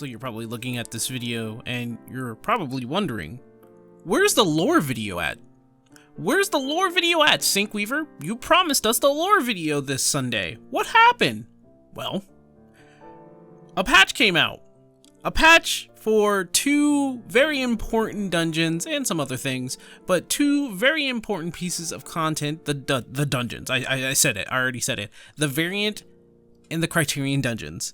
So you're probably looking at this video and you're probably wondering, where's the lore video at? Where's the lore video at, Syncweaver? You promised us the lore video this Sunday. What happened? Well, a patch came out. A patch for two very important dungeons and some other things, but two very important pieces of content, the dungeons. I said it, I already said it. The variant and the Criterion Dungeons.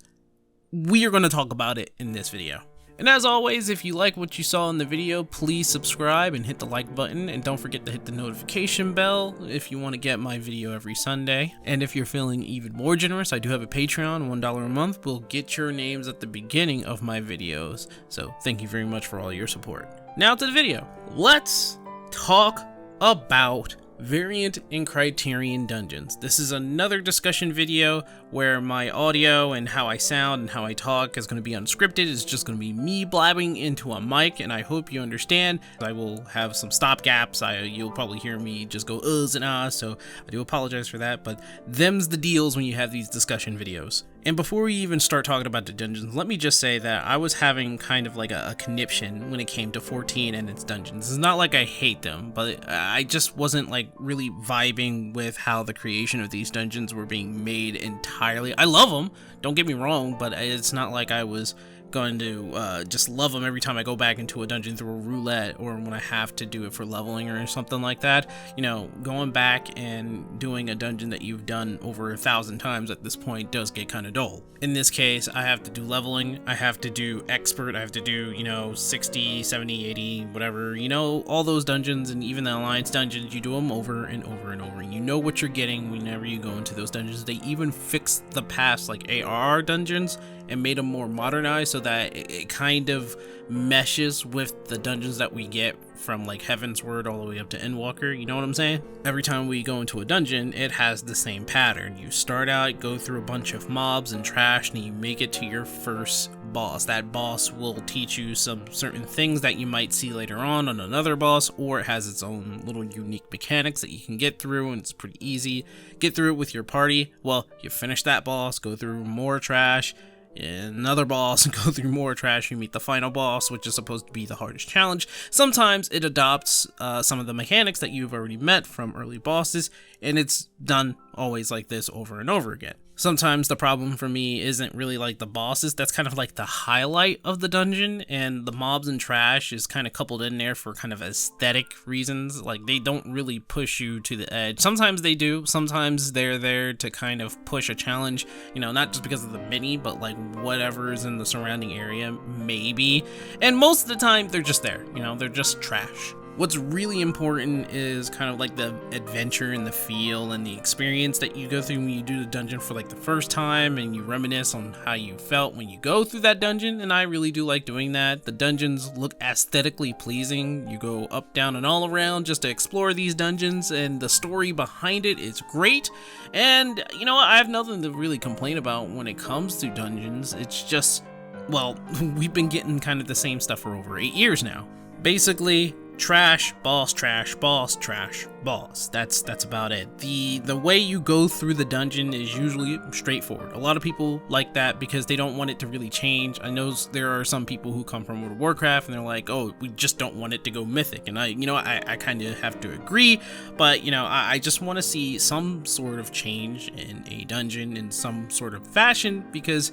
We are going to talk about it in this video. And as always, if you like what you saw in the video, please subscribe and hit the like button, and don't forget to hit the notification bell if you want to get my video every Sunday. And if you're feeling even more generous, I do have a Patreon. $1 a month will get your names at the beginning of my videos. So thank you very much for all your support. Now to the video. Let's talk about variant and Criterion Dungeons. This is another discussion video where my audio and how I sound and how I talk is going to be unscripted. It's just going to be me blabbing into a mic, and I hope you understand. I will have some stop gaps. You'll probably hear me just go uhs and ahs, so I do apologize for that, but them's the deals when you have these discussion videos. And before we even start talking about the dungeons, let me just say that I was having kind of like a conniption when it came to 14 and its dungeons. It's not like I hate them, but I just wasn't like really vibing with how the creation of these dungeons were being made entirely. I love them, don't get me wrong, but it's not like I was going to just love them every time I go back into a dungeon through a roulette, or when I have to do it for leveling or something like that. You know, going back and doing a dungeon that you've done over 1,000 times at this point does get kind of dull. In this case, I have to do leveling, I have to do expert, I have to do, you know, 60, 70, 80, whatever, you know, all those dungeons, and even the alliance dungeons, you do them over and over and over, and you know what you're getting whenever you go into those dungeons. They even fixed the past like ARR dungeons and made them more modernized so that it kind of meshes with the dungeons that we get from like Heaven's Word all the way up to Endwalker, you know what I'm saying? Every time we go into a dungeon, it has the same pattern. You start out, go through a bunch of mobs and trash, and you make it to your first boss. That boss will teach you some certain things that you might see later on another boss, or it has its own little unique mechanics that you can get through, and it's pretty easy. Get through it with your party. Well, you finish that boss, go through more trash, another boss, and go through more trash. You meet the final boss, which is supposed to be the hardest challenge. Sometimes it adopts some of the mechanics that you've already met from early bosses, and it's done always like this over and over again. Sometimes the problem for me isn't really like the bosses, that's kind of like the highlight of the dungeon, and the mobs and trash is kind of coupled in there for kind of aesthetic reasons. Like, they don't really push you to the edge. Sometimes they do, sometimes they're there to kind of push a challenge, you know, not just because of the mini, but like whatever is in the surrounding area, maybe. And most of the time, they're just there, you know, they're just trash. What's really important is kind of like the adventure and the feel and the experience that you go through when you do the dungeon for like the first time, and you reminisce on how you felt when you go through that dungeon, and I really do like doing that. The dungeons look aesthetically pleasing. You go up, down, and all around just to explore these dungeons, and the story behind it is great. And you know what? I have nothing to really complain about when it comes to dungeons. It's just, well, we've been getting kind of the same stuff for over 8 years now. Basically, trash, boss, trash, boss, trash, boss. That's about it. The way you go through the dungeon is usually straightforward. A lot of people like that because they don't want it to really change. I know there are some people who come from World of Warcraft and they're like, oh, we just don't want it to go mythic. And I kind of have to agree, but I just want to see some sort of change in a dungeon in some sort of fashion, because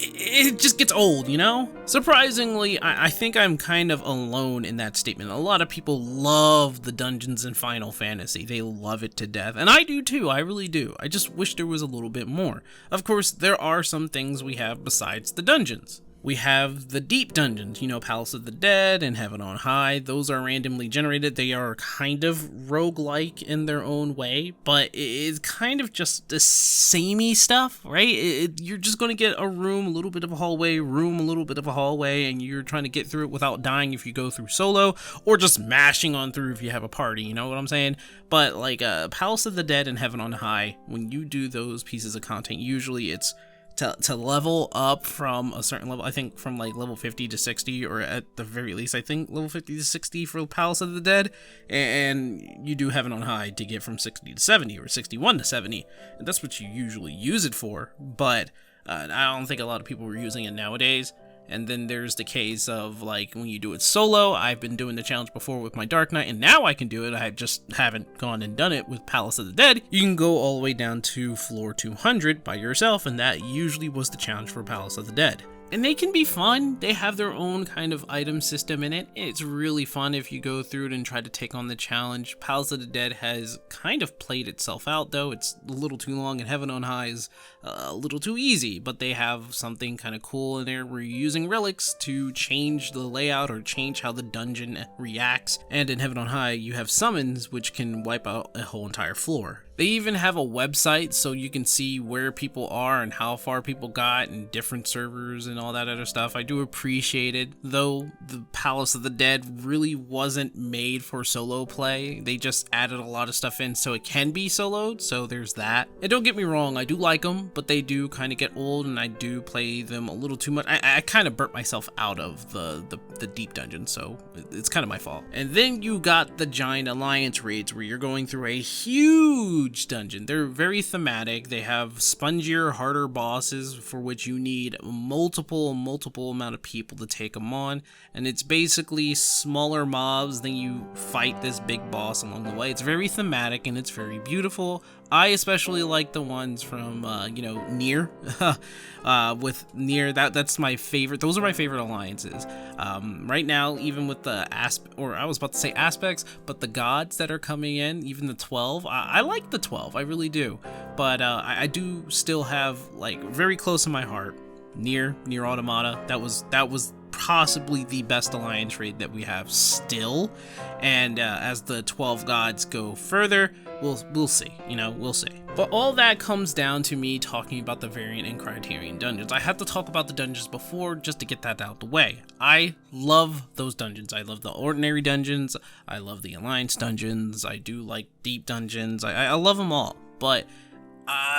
it just gets old, you know? Surprisingly, I think I'm kind of alone in that statement. A lot of people love the dungeons in Final Fantasy. They love it to death. And I do too, I really do. I just wish there was a little bit more. Of course, there are some things we have besides the dungeons. We have the deep dungeons, Palace of the Dead and Heaven on High. Those are randomly generated. They are kind of roguelike in their own way, but it's kind of just the samey stuff, right? You're just going to get a room, a little bit of a hallway, room, a little bit of a hallway, and you're trying to get through it without dying if you go through solo, or just mashing on through if you have a party, you know what I'm saying? But like Palace of the Dead and Heaven on High, when you do those pieces of content, usually it's to level up from a certain level. I think from like level 50 to 60, or at the very least I think level 50 to 60 for Palace of the Dead, and you do Heaven on High to get from 60 to 70 or 61 to 70, and that's what you usually use it for. But I don't think a lot of people were using it nowadays. And then there's the case of, like, when you do it solo. I've been doing the challenge before with my Dark Knight, and now I can do it. I just haven't gone and done it with Palace of the Dead. You can go all the way down to floor 200 by yourself, and that usually was the challenge for Palace of the Dead. And they can be fun. They have their own kind of item system in it. It's really fun if you go through it and try to take on the challenge. Palace of the Dead has kind of played itself out, though. It's a little too long, and Heaven on High is a little too easy, but they have something kind of cool in there where you're using relics to change the layout or change how the dungeon reacts. And in Heaven on High, you have summons, which can wipe out a whole entire floor. They even have a website so you can see where people are and how far people got and different servers and all that other stuff. I do appreciate it, though the Palace of the Dead really wasn't made for solo play. They just added a lot of stuff in so it can be soloed, so there's that. And don't get me wrong, I do like them, but they do kind of get old and I do play them a little too much. I kind of burnt myself out of the deep dungeon, so it's kind of my fault. And then you got the giant alliance raids where you're going through a huge dungeon. They're very thematic. They have spongier, harder bosses for which you need multiple amount of people to take them on, and it's basically smaller mobs, then you fight this big boss along the way. It's very thematic and it's very beautiful. I especially like the ones from Nier. With Nier, that's my favorite. Those are my favorite alliances. Right now, even with the aspects, but the gods that are coming in, even the 12, I like the 12, I really do. But I do still have, like, very close to my heart, Nier Automata. That was possibly the best alliance raid that we have still. And as the 12 gods go further, we'll see, we'll see. But all that comes down to me talking about the variant in Criterion Dungeons. I have to talk about the dungeons before just to get that out the way. I love those dungeons. I love the ordinary dungeons. I love the alliance dungeons. I do like deep dungeons. I love them all. But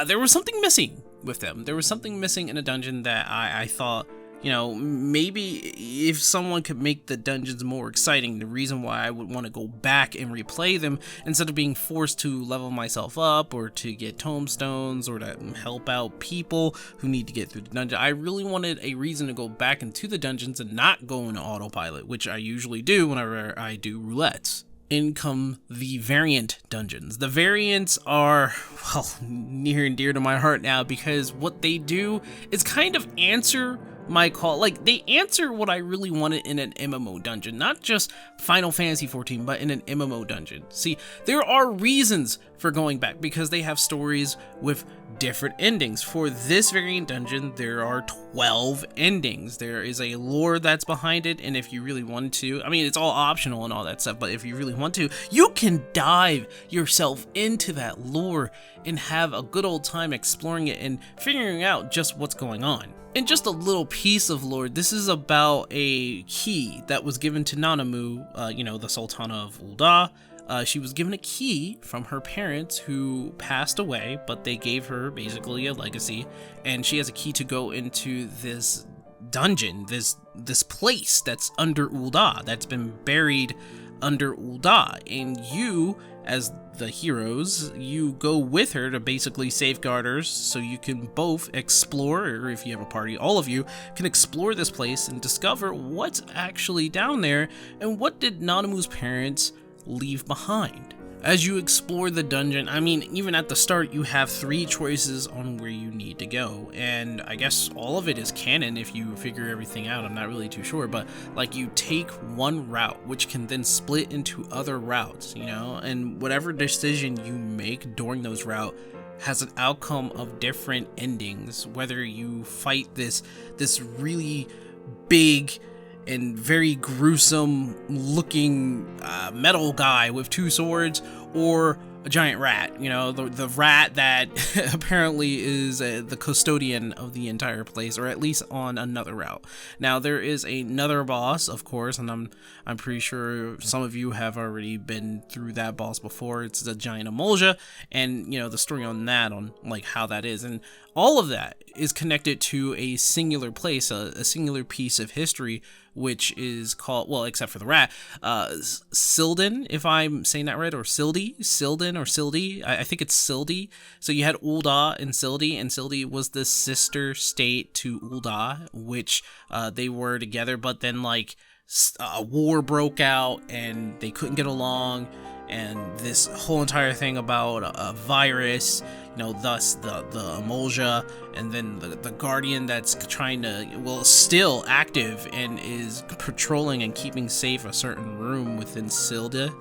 there was something missing with them. There was something missing in a dungeon that I thought, maybe if someone could make the dungeons more exciting, the reason why I would want to go back and replay them instead of being forced to level myself up or to get tombstones or to help out people who need to get through the dungeon. I really wanted a reason to go back into the dungeons and not go into autopilot, which I usually do whenever I do roulettes. In come the variant dungeons. The variants are, well, near and dear to my heart now because what they do is kind of answer my call. Like, they answer what I really wanted in an MMO dungeon, not just Final Fantasy XIV, but in an MMO dungeon. See, there are reasons for going back because they have stories with different endings. For this variant dungeon, there are 12 endings. There is a lore that's behind it, and if you really want to, I mean, it's all optional and all that stuff, but if you really want to, you can dive yourself into that lore and have a good old time exploring it and figuring out just what's going on. And just a little piece of lore, this is about a key that was given to Nanamu, the Sultana of Ul'dah. She was given a key from her parents who passed away, but they gave her basically a legacy, and she has a key to go into this dungeon, this place that's under Ul'dah, that's been buried under Ul'dah, and you, as the heroes, you go with her to basically safeguard her so you can both explore, or if you have a party, all of you can explore this place and discover what's actually down there and what did Nanamu's parents leave behind. As you explore the dungeon, I mean, even at the start, you have 3 choices on where you need to go, and I guess all of it is canon if you figure everything out. I'm not really too sure, but like, you take one route, which can then split into other routes, and whatever decision you make during those routes has an outcome of different endings, whether you fight this really big and very gruesome looking metal guy with 2 swords, or a giant rat, the rat that apparently is the custodian of the entire place, or at least on another route. Now, there is another boss, of course, and I'm pretty sure some of you have already been through that boss before. It's the giant emulsion, and the story on that, on like how that is, and all of that is connected to a singular place, a singular piece of history, which is called, well, except for the rat, Silden, if I'm saying that right, or Sildi, Silden or Sildi, I think it's Sildi. So you had Ul'dah and Sildi was the sister state to Ul'dah, which they were together, but then like a war broke out and they couldn't get along, and this whole entire thing about a virus, thus the emulsia, and then the guardian that's trying to, well, still active and is patrolling and keeping safe a certain room within Sildi.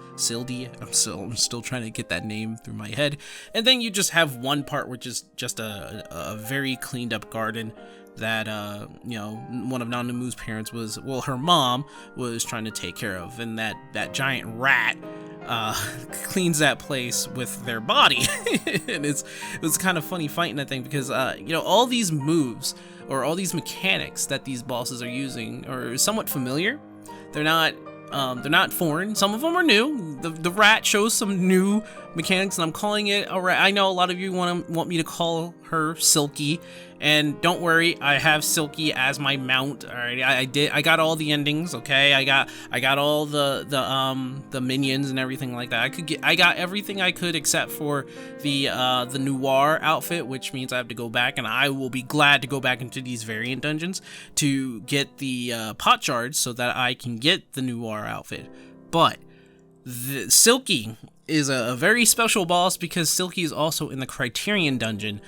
I'm still trying to get that name through my head. And then you just have one part which is just a very cleaned up garden that one of Nanamu's parents was, well, her mom was trying to take care of, and that giant rat cleans that place with their body. And it was kind of funny fighting that thing, because all these moves or all these mechanics that these bosses are using are somewhat familiar. They're not foreign. Some of them are new. The rat shows some new mechanics, and I'm calling it a rat. I know a lot of you want me to call her Silky, and don't worry, I have Silky as my mount. All right, I got all the endings. Okay, I got all the minions and everything like that. I got everything I could except for the noir outfit, which means I have to go back, and I will be glad to go back into these variant dungeons to get the pot shards so that I can get the noir outfit. But the Silky is a very special boss because Silky is also in the Criterion Dungeon.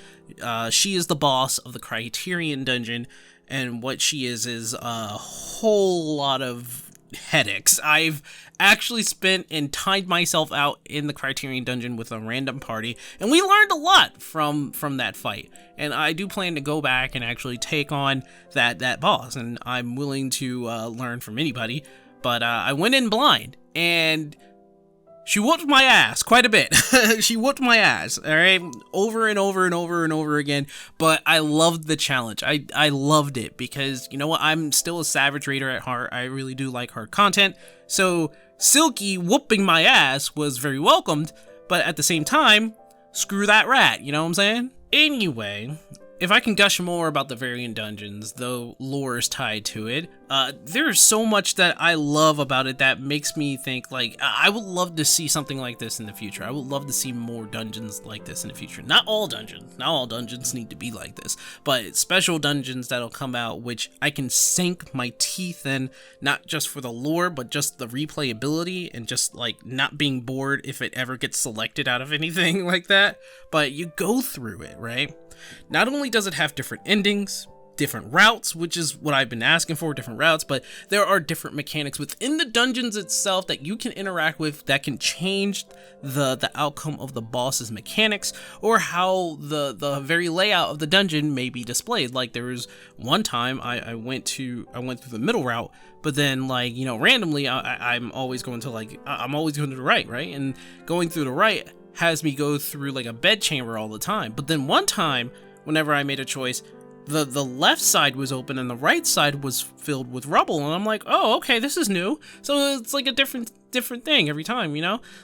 She is the boss of the Criterion Dungeon, and what she is a whole lot of headaches. I've actually spent and timed myself out in the Criterion Dungeon with a random party, and we learned a lot from that fight. And I do plan to go back and actually take on that boss, and I'm willing to learn from anybody. But I went in blind, and she whooped my ass quite a bit. She whooped my ass, all right, over and over and over and over again. But I loved the challenge. I loved it because, you know what, I'm still a Savage Raider at heart. I really do like hard content. So Silky whooping my ass was very welcomed, but at the same time, screw that rat, you know what I'm saying? Anyway, if I can gush more about the variant dungeons, though lore is tied to it, there's so much that I love about it that makes me think, like, I would love to see something like this in the future. I would love to see more dungeons like this in the future. Not all dungeons need to be like this, but special dungeons that'll come out which I can sink my teeth in, not just for the lore, but just the replayability and just, like, not being bored if it ever gets selected out of anything like that. But you go through it, right? Not only does it have different endings, different routes, which is what I've been asking for, different routes, but there are different mechanics within the dungeons itself that you can interact with that can change the outcome of the boss's mechanics, or how the very layout of the dungeon may be displayed. Like, there was one time I went through the middle route, but then, like, randomly I'm always going to the right, and going through the right has me go through like a bed chamber all the time. But then one time, whenever I made a choice, the left side was open and the right side was filled with rubble, and I'm like, oh, okay, this is new. So it's like a different thing every time,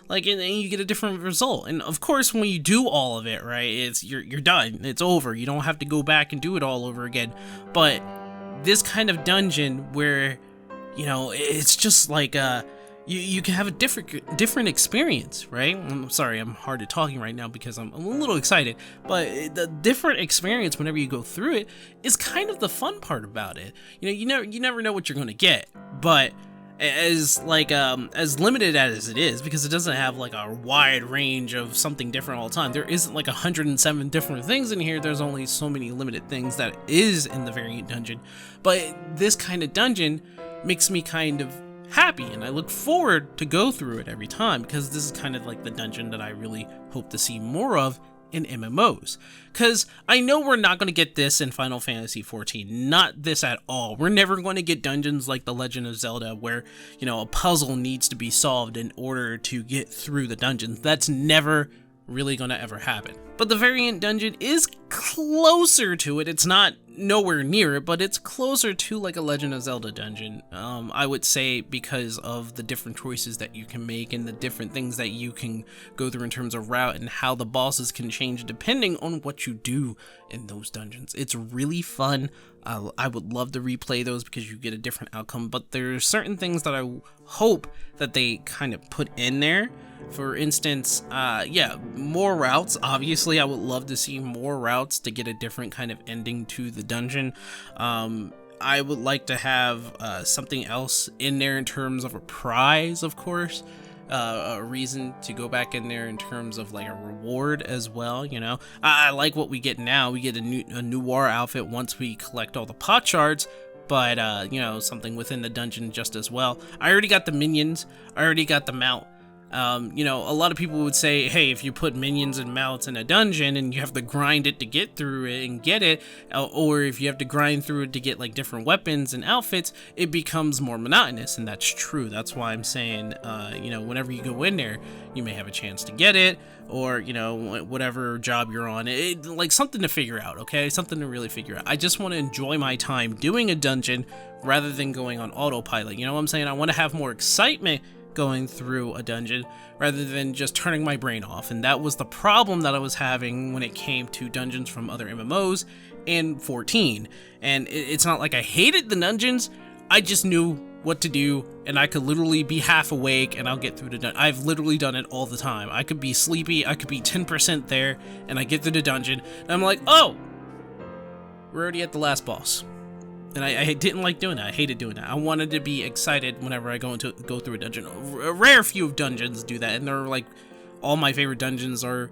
like, and you get a different result. And of course, when you do all of it, right, it's you're done, it's over. You don't have to go back and do it all over again. But this kind of dungeon where, it's just like you can have a different experience, right? I'm sorry, I'm hard at talking right now because I'm a little excited, but the different experience whenever you go through it is kind of the fun part about it. You never know what you're going to get, but as limited as it is, because it doesn't have like a wide range of something different all the time. There isn't like 107 different things in here. There's only so many limited things that is in the variant dungeon. But this kind of dungeon makes me kind of happy, and I look forward to go through it every time, because this is kind of like the dungeon that I really hope to see more of in MMOs. Because I know we're not going to get this in Final Fantasy XIV, not this at all. We're never going to get dungeons like The Legend of Zelda where, a puzzle needs to be solved in order to get through the dungeons. That's never really going to ever happen. But the variant dungeon is closer to it. It's not nowhere near it, but it's closer to like a Legend of Zelda dungeon, I would say, because of the different choices that you can make and the different things that you can go through in terms of route and how the bosses can change depending on what you do in those dungeons. It's really fun. I would love to replay those because you get a different outcome, but there's certain things that I hope that they kind of put in there. For instance, yeah, more routes. Obviously, I would love to see more routes to get a different kind of ending to the dungeon. I would like to have something else in there in terms of a prize, of course. A reason to go back in there in terms of like a reward as well, you know. I like what we get now. We get a noir outfit once we collect all the pot shards, but you know, something within the dungeon just as well. I already got the minions. I already got the mount. You know, a lot of people would say, hey, if you put minions and mounts in a dungeon and you have to grind it to get through it and get it, or if you have to grind through it to get like different weapons and outfits, it becomes more monotonous, and that's true. That's why I'm saying, you know, whenever you go in there, you may have a chance to get it, or, you know, whatever job you're on, like something to figure out, okay? Something to really figure out. I just want to enjoy my time doing a dungeon rather than going on autopilot. You know what I'm saying? I want to have more excitement going through a dungeon rather than just turning my brain off, and that was the problem that I was having when it came to dungeons from other MMOs in 14. And it's not like I hated the dungeons, I just knew what to do, and I could literally be half awake and I'll get through the dungeon. I've literally done it all the time. I could be sleepy, I could be 10% there, and I get through the dungeon and I'm like, oh, we're already at the last boss. And I didn't like doing that. I hated doing that. I wanted to be excited whenever I go through a dungeon. A rare few of dungeons do that, and they're like, all my favorite dungeons are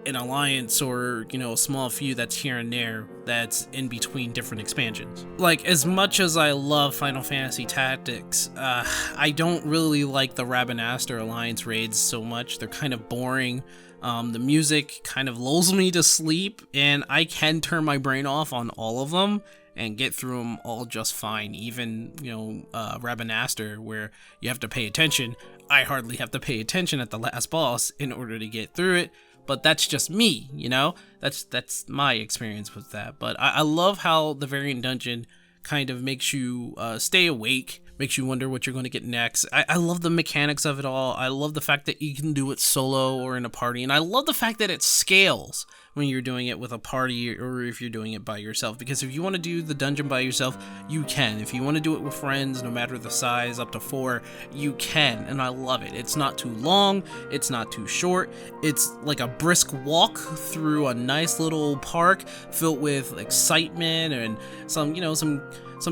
an alliance or, you know, a small few that's here and there that's in between different expansions. Like, as much as I love Final Fantasy Tactics, I don't really like the Rabanastre Alliance raids so much. They're kind of boring. The music kind of lulls me to sleep, and I can turn my brain off on all of them and get through them all just fine. Even, you know, Rabanastre, where you have to pay attention. I hardly have to pay attention at the last boss in order to get through it, but that's just me, you know? That's my experience with that. But I love how the Variant Dungeon kind of makes you stay awake, makes you wonder what you're going to get next. I love the mechanics of it all. I love the fact that you can do it solo or in a party, and I love the fact that it scales when you're doing it with a party or if you're doing it by yourself, because if you want to do the dungeon by yourself, you can. If you want to do it with friends, no matter the size, up to 4, you can, and I love it. It's not too long, it's not too short, it's like a brisk walk through a nice little park filled with excitement and some, you know, some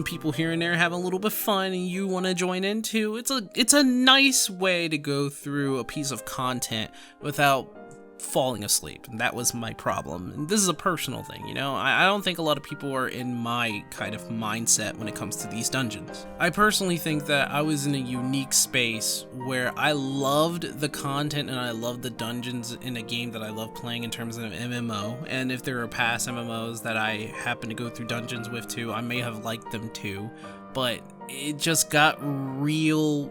people here and there having a little bit of fun and you want to join in too. It's a nice way to go through a piece of content without falling asleep, and that was my problem. And this is a personal thing, you know. I don't think a lot of people are in my kind of mindset when it comes to these dungeons. I personally think that I was in a unique space where I loved the content and I loved the dungeons in a game that I love playing in terms of MMO, and if there are past MMOs that I happen to go through dungeons with too, I may have liked them too, but it just got real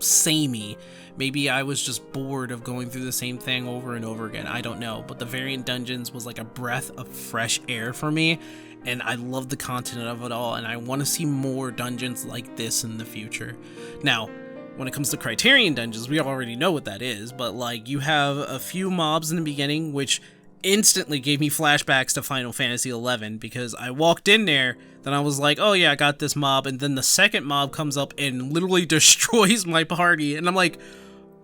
samey. Maybe I was just bored of going through the same thing over and over again. I don't know, but the Variant Dungeons was like a breath of fresh air for me, and I love the content of it all, and I want to see more dungeons like this in the future. Now, when it comes to Criterion Dungeons, we already know what that is, but like, you have a few mobs in the beginning, which instantly gave me flashbacks to Final Fantasy XI, because I walked in there, then I was like, oh yeah, I got this mob, and then the second mob comes up and literally destroys my party, and I'm like,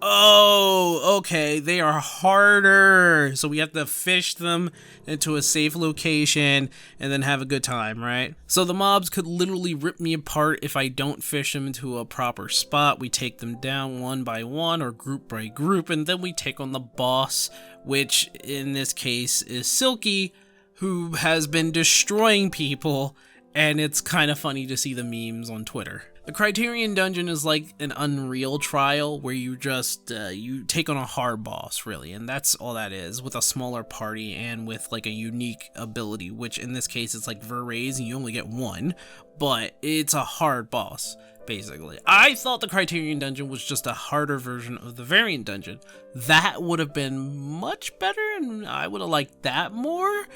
oh, okay, they are harder, so we have to fish them into a safe location and then have a good time, right? So the mobs could literally rip me apart if I don't fish them into a proper spot. We take them down one by one or group by group, and then we take on the boss, which in this case is Silky, who has been destroying people, and it's kind of funny to see the memes on Twitter. The Criterion Dungeon is like an Unreal trial where you just, you take on a hard boss, really, and that's all that is, with a smaller party and with like a unique ability, which in this case is like Verraise and you only get one, but it's a hard boss. basically. I thought the Criterion Dungeon was just a harder version of the Variant Dungeon. That would have been much better, and I would have liked that more.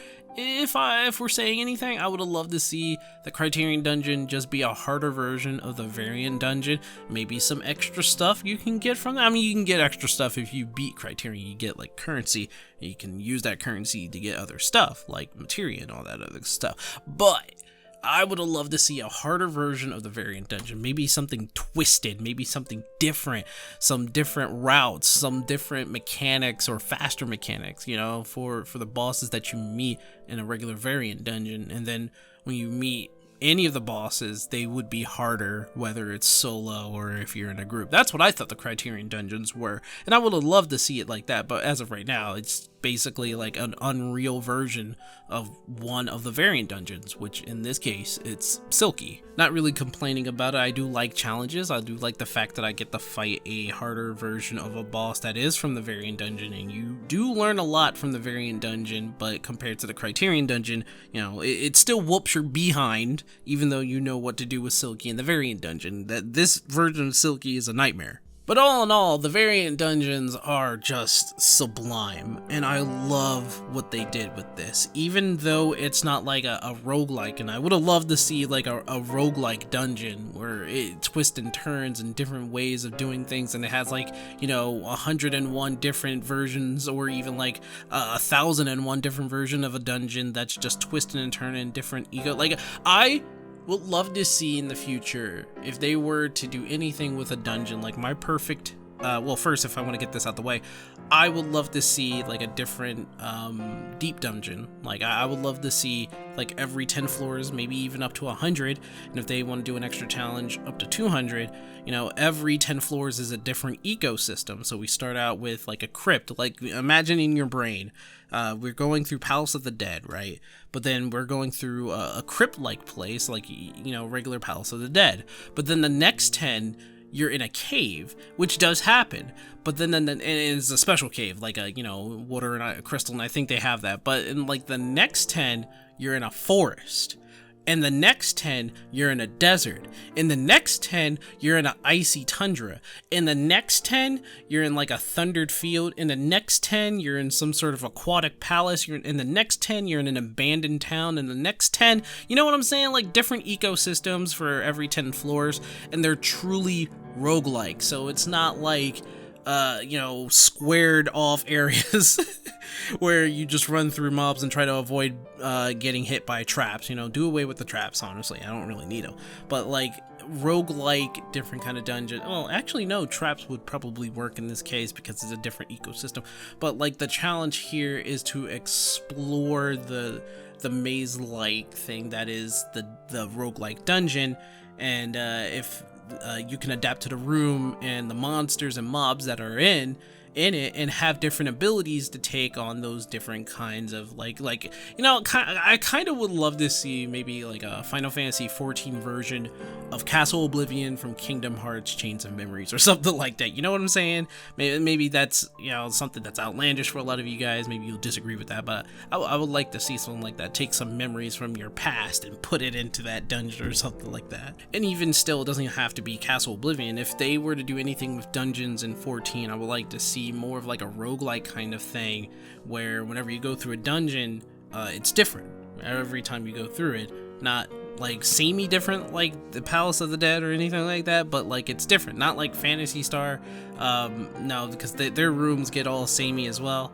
If we're saying anything, I would have loved to see the Criterion Dungeon just be a harder version of the Variant Dungeon. Maybe some extra stuff you can get from that. I mean, you can get extra stuff if you beat Criterion. You get like currency, and you can use that currency to get other stuff, like materia and all that other stuff. But I would have loved to see a harder version of the Variant Dungeon. Maybe something twisted, maybe something different, some different routes, some different mechanics or faster mechanics, you know, for the bosses that you meet in a regular Variant Dungeon. And then when you meet any of the bosses, they would be harder, whether it's solo or if you're in a group. That's what I thought the Criterion Dungeons were, and I would have loved to see it like that, but as of right now, it's basically like an unreal version of one of the Variant Dungeons, which in this case, it's Silky. Not really complaining about it. I do like challenges. I do like the fact that I get to fight a harder version of a boss that is from the Variant Dungeon, and you do learn a lot from the Variant Dungeon, but compared to the Criterion Dungeon, you know, it still whoops your behind, even though you know what to do with Silky in the Variant Dungeon. That this version of Silky is a nightmare. But all in all, the Variant Dungeons are just sublime, and I love what they did with this, even though it's not like a roguelike, and I would have loved to see like a roguelike dungeon where it twists and turns and different ways of doing things, and it has like, you know, 101 different versions, or even like 1,001 different version of a dungeon that's just twisting and turning different Like, I would love to see in the future if they were to do anything with a dungeon, like my perfect well, first, if I want to get this out the way, I would love to see like a different deep dungeon. Like I would love to see like every 10 floors, maybe even up to 100, and if they want to do an extra challenge up to 200, you know, every 10 floors is a different ecosystem. So we start out with like a crypt. Like, imagine in your brain, we're going through Palace of the Dead, right? But then we're going through a crypt-like place, like, you know, regular Palace of the Dead. But then the next 10, you're in a cave, which does happen. But then and it's a special cave, like a, you know, water and a crystal, and I think they have that. But in like the next 10, you're in a forest. In the next 10, you're in a desert. In the next 10, you're in an icy tundra. In the next 10, you're in like a thundered field. In the next 10, you're in some sort of aquatic palace. In the next 10, you're in an abandoned town. In the next 10, you know what I'm saying? Like different ecosystems for every 10 floors, and they're truly roguelike. So it's not like, you know, squared off areas where you just run through mobs and try to avoid getting hit by traps. You know, do away with the traps, honestly. I don't really need them. But like roguelike, different kind of dungeon. Well, actually, no, traps would probably work in this case because it's a different ecosystem. But like the challenge here is to explore the maze-like thing that is the roguelike dungeon, and if you can adapt to the room and the monsters and mobs that are in it, and have different abilities to take on those different kinds of like you know, I kind of would love to see maybe like a Final Fantasy XIV version of Castle Oblivion from Kingdom Hearts Chains of Memories or something like that. You know what I'm saying? Maybe that's, you know, something that's outlandish for a lot of you guys. Maybe you'll disagree with that, but I would like to see something like that. Take some memories from your past and put it into that dungeon or something like that. And even still, it doesn't have to be Castle Oblivion. If they were to do anything with dungeons in 14, I would like to see more of like a roguelike kind of thing, where whenever you go through a dungeon, it's different every time you go through it. Not like samey different like the Palace of the Dead or anything like that, but like it's different. Not like Phantasy Star, no, because their rooms get all samey as well.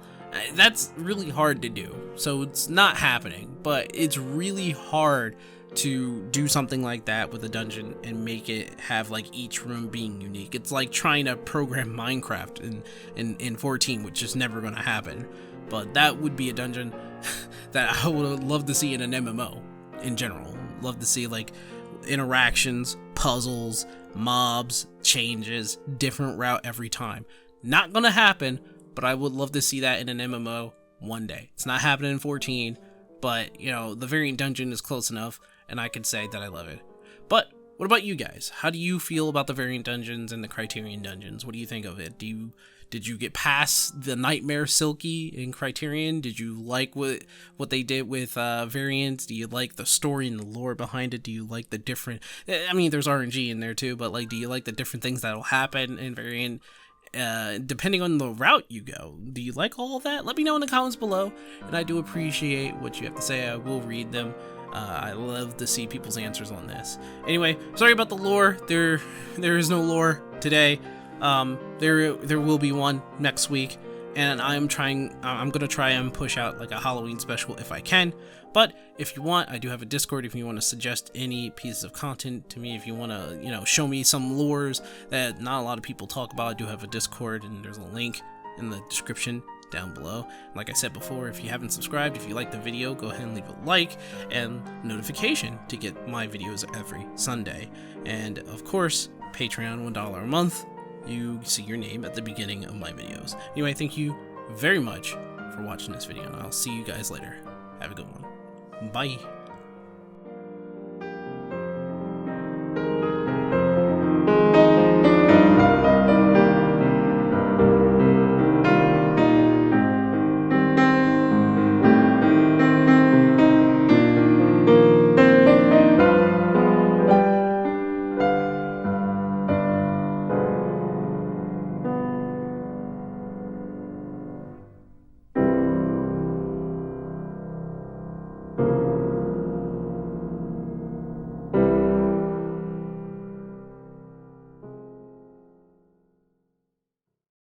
That's really hard to do, so it's not happening. But it's really hard to do something like that with a dungeon and make it have like each room being unique. It's like trying to program Minecraft in 14, which is never going to happen. But that would be a dungeon that I would love to see in an MMO in general. Love to see like interactions, puzzles, mobs, changes, different route every time. Not gonna happen, but I would love to see that in an MMO one day. It's not happening in 14, but you know, the Variant Dungeon is close enough, and I could say that I love it. But what about you guys? How do you feel about the Variant Dungeons and the Criterion Dungeons? What do you think of it? Do Did you get past the Nightmare Silky in Criterion? Did you like what they did with Variants? Do you like the story and the lore behind it? Do you like the different... I mean, there's RNG in there too, but like, do you like the different things that'll happen in Variant? Depending on the route you go, do you like all of that? Let me know in the comments below, and I do appreciate what you have to say. I will read them. I love to see people's answers on this. Anyway, sorry about the lore. There is no lore today. There will be one next week, and I'm gonna try and push out like a Halloween special if I can. But if you want, I do have a Discord if you want to suggest any pieces of content to me. If you want to, show me some lores that not a lot of people talk about, I do have a Discord, and there's a link in the description down below. Like I said before, if you haven't subscribed, if you like the video, go ahead and leave a like and notification to get my videos every Sunday. And of course, Patreon, $1 a month. You see your name at the beginning of my videos. Anyway, thank you very much for watching this video, and I'll see you guys later. Have a good one. Bye.